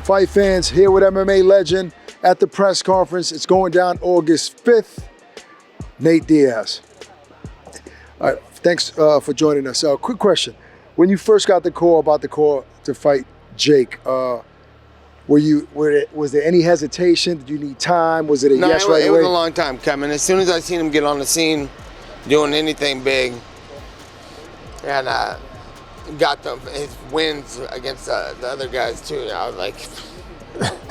Fight fans, here with MMA legend at the press conference. It's going down August 5th. Nate Diaz. All right, thanks for joining us. Quick question. When you first got the call to fight Jake, was there any hesitation? Did you need time? Was it a yes right away? No, it was a long time coming. As soon as I seen him get on the scene, doing anything big, and got his wins against the other guys too, I was like,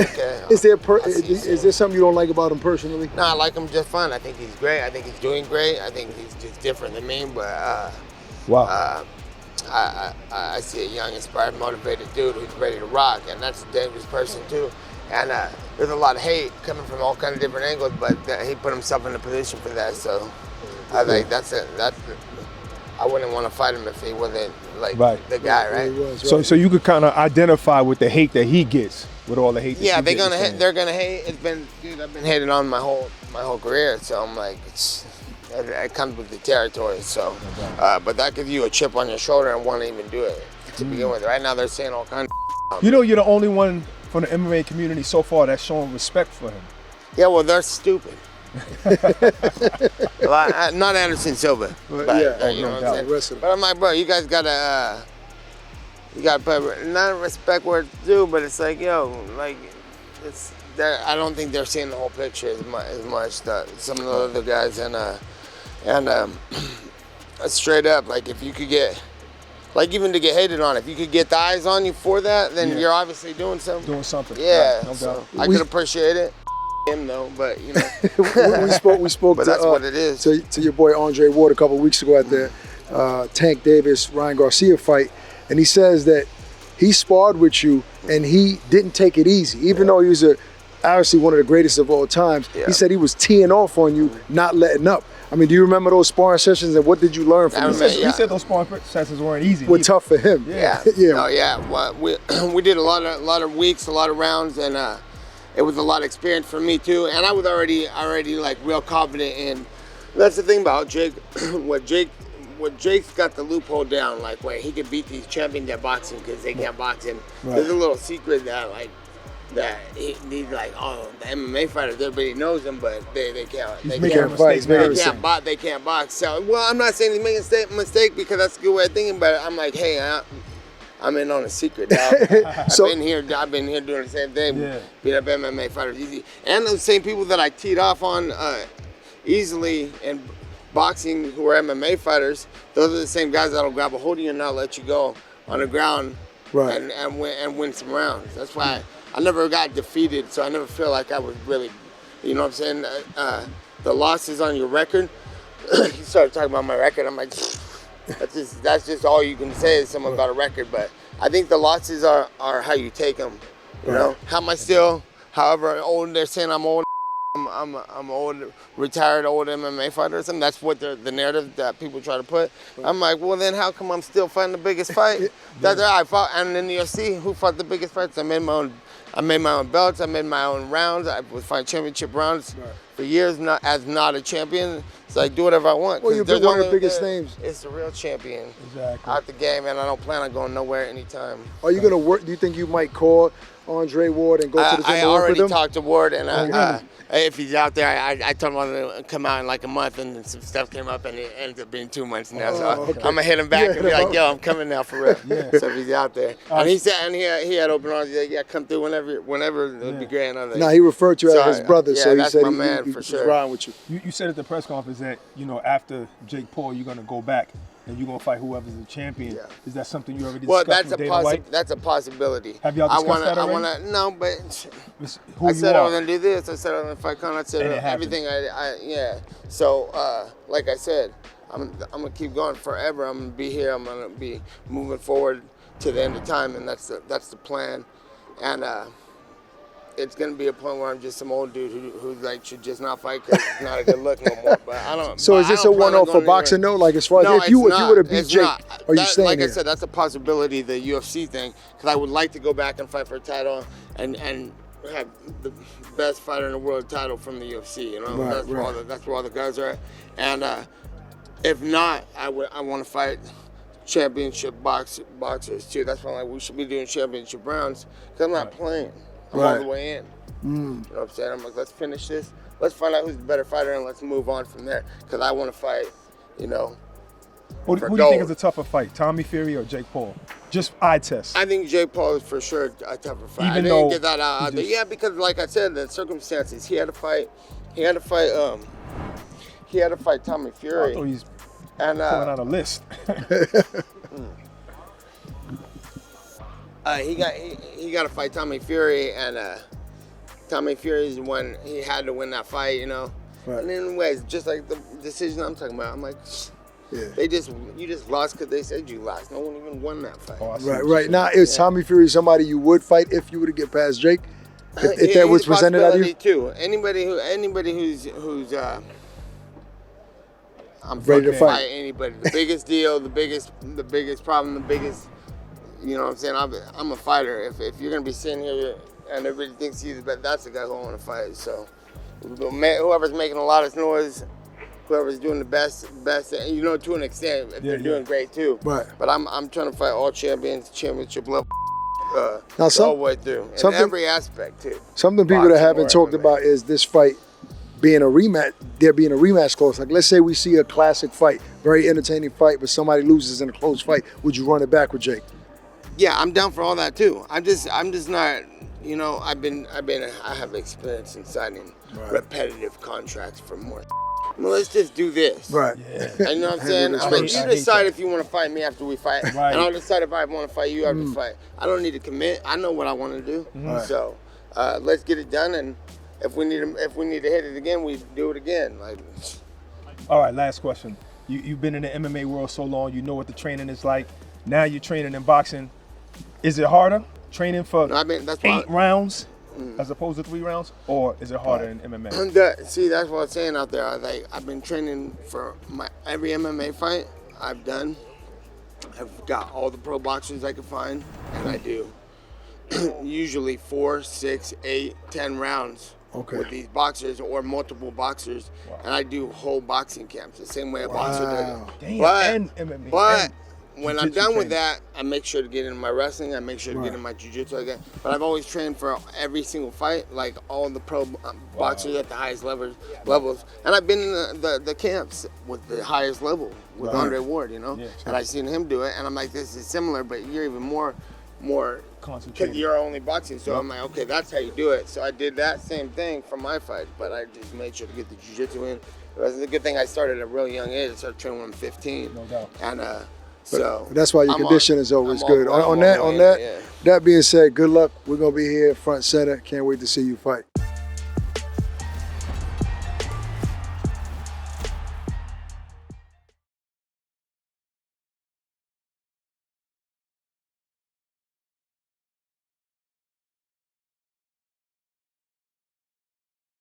okay. Is there something you don't like about him personally? No, I like him just fine. I think he's great. I think he's doing great. I think he's just different than me, but wow. I see a young, inspired, motivated dude who's ready to rock, and that's a dangerous person too. And there's a lot of hate coming from all kinds of different angles, but he put himself in a position for that. So I think that's it. I wouldn't want to fight him if he wasn't like the guy, right? So you could kind of identify with the hate that he gets, with all the hate. Yeah, they're gonna hate. They're gonna hate. I've been hated on my whole career. So I'm like, it comes with the territory. So, but that gives you a chip on your shoulder and want to even do it to begin with. Right now they're saying all kinds of. You know, you're the only one from the MMA community so far that's showing respect for him. Yeah, well, they're stupid. Not Anderson Silva, but you know what I'm saying. But I'm like, bro, you guys gotta put not respect where it's due, but it's like, yo, like it's. I don't think they're seeing the whole picture as much that some of the other guys and straight up, like if you could get, like even to get hated on, if you could get the eyes on you for that, then you're obviously doing something. Doing something. Yeah, right, no doubt. I could appreciate it. Him though, but you know. we spoke but that's what it is. To your boy Andre Ward a couple of weeks ago at the Tank Davis Ryan Garcia fight, and he says that he sparred with you and he didn't take it easy, even though he was obviously one of the greatest of all times. He said he was teeing off on you, not letting up. I mean, do you remember those sparring sessions, and what did you learn from them? He said those sparring sessions weren't easy. Were tough for him. Yeah. Oh yeah. Well, we did a lot of weeks, a lot of rounds, and it was a lot of experience for me too. And I was already like real confident in. That's the thing about Jake. What Jake's got the loophole down, like where he could beat these champions at boxing because they can't box him. Right. There's a little secret that he's like, oh, the MMA fighters, everybody knows him, but they can't. They can't fight. They can't box. So, well, I'm not saying he's making a mistake because that's a good way of thinking, but I'm like, hey, I'm in on a secret, dog. I've been here doing the same thing. Beat up MMA fighters easy, and the same people that I teed off on easily in boxing who are MMA fighters. Those are the same guys that'll grab a hold of you and not let you go on the ground, right? And win some rounds. That's why I never got defeated, so I never feel like I was really, you know what I'm saying? The losses on your record. He started talking about my record. I'm like, that's just all you can say is something about a record. But I think the losses are how you take them. You know, how am I still? However old they're saying I'm old. I'm old, retired old MMA fighter or something. That's what the narrative that people try to put. I'm like, well then how come I'm still fighting the biggest fight? I fought, and in the UFC, who fought the biggest fights? I made my own belts. I made my own rounds. I was fighting championship rounds for years, not a champion. So I do whatever I want. Well, you've been one of the biggest names. It's the real champion out the game, and I don't plan on going nowhere anytime. Are you gonna work? Do you think you might call Andre Ward and go to the gym and work with him? I already talked to Ward, and if he's out there, I told him to come out in like a month, and some stuff came up, and it ended up being 2 months now. So I'm gonna hit him back and be like, "Yo, I'm coming now for real." So if he's out there, and he said, and he had open arms. He's like, "Yeah, come through whenever it would be great." Like, no, he referred to you as his brother, so he said my man for sure. Riding with you. You said at the press conference that after Jake Paul, you're gonna go back and you're gonna fight whoever's the champion. Yeah. Is that something you already discussed with Dana White? That's a possibility. Have y'all discussed that already? No, but I said I was gonna do this. I said I was gonna fight Conor. I said everything. So like I said, I'm gonna keep going forever. I'm gonna be here. I'm gonna be moving forward to the end of time, and that's the plan. And it's gonna be a point where I'm just some old dude who like should just not fight because it's not a good look no more. But I don't. So is this a one-off for boxing? No, like as far as if you would have beat Jake, are you staying Like here? I said, that's a possibility. The UFC thing, because I would like to go back and fight for a title and have the best fighter in the world title from the UFC. You know, that's where all the guys are at. And if not, I want to fight championship boxers too. That's why we should be doing championship rounds, because I'm not playing. I'm all Right. the way in. You know what I'm saying? I'm like, let's finish this. Let's find out who's the better fighter, and let's move on from there. Because I want to fight, you know. Who do you think is a tougher fight, Tommy Fury or Jake Paul? Just eye test. I think Jake Paul is for sure a tougher fight. Even I though didn't get that out there. Yeah, because like I said, the circumstances. He had to fight Tommy Fury. I thought he's and pulling out a list. He got to fight Tommy Fury, and Tommy Fury is when he had to win that fight, you know. Right. And anyways, just like the decision I'm talking about, I'm like, Yeah. You just lost because they said you lost. No one even won that fight. Right. Now, is Tommy Fury somebody you would fight if you were to get past Jake? If that was presented at you? Too. Anybody who's I'm ready to fight anybody. The biggest deal, the biggest problem, the biggest. You know what I'm saying? I'm a fighter. If you're gonna be sitting here and everybody thinks he's the best, that's the guy who I want to fight. So whoever's making a lot of noise, whoever's doing the best, you know, to an extent, if they're doing great too. Right. But I'm trying to fight all champions, championship level, now, all the way through, in every aspect too. Something people that haven't talked about is this fight being a rematch. There being a rematch close. Like, let's say we see a classic fight, very entertaining fight, but somebody loses in a close fight. Would you run it back with Jake? Yeah, I'm down for all that too. I'm just not. You know, I have experience in signing repetitive contracts for more. Well, let's just do this. Right. Yeah. You know what I'm saying? I You decide if you want to fight me after we fight, Right. and I'll decide if I want to fight you after we fight. I don't need to commit. I know what I want to do. Right. So let's get it done, and if we need to hit it again, we do it again. Like. All right, last question. You've been in the MMA world so long, you know what the training is like. Now you're training in boxing. Is it harder training for That's 8 rounds as opposed to 3 rounds, or is it harder in MMA? See, that's what I'm saying out there. I've been training for every MMA fight I've done. I've got all the pro boxers I could find, and I do usually 4, 6, 8, 10 rounds with these boxers or multiple boxers, and I do whole boxing camps the same way a boxer does it. Damn, and MMA. But when I'm jiu-jitsu done with training. that, I make sure to get into my wrestling. I make sure to get in my jiu-jitsu again. But I've always trained for every single fight, like all the pro boxers at the highest levels. And I've been in the camps with the highest level with Andre Ward, you know. And I've seen him do it, and I'm like, this is similar, but you're even more concentrated. because you're only boxing. So I'm like, okay, that's how you do it. So I did that same thing for my fight, but I just made sure to get the jiu-jitsu in. It was a good thing I started at a really young age. I started training when I'm 15. No doubt. And so that's why your condition is always good. That That being said, good luck. We're gonna be here front center. Can't wait to see you fight.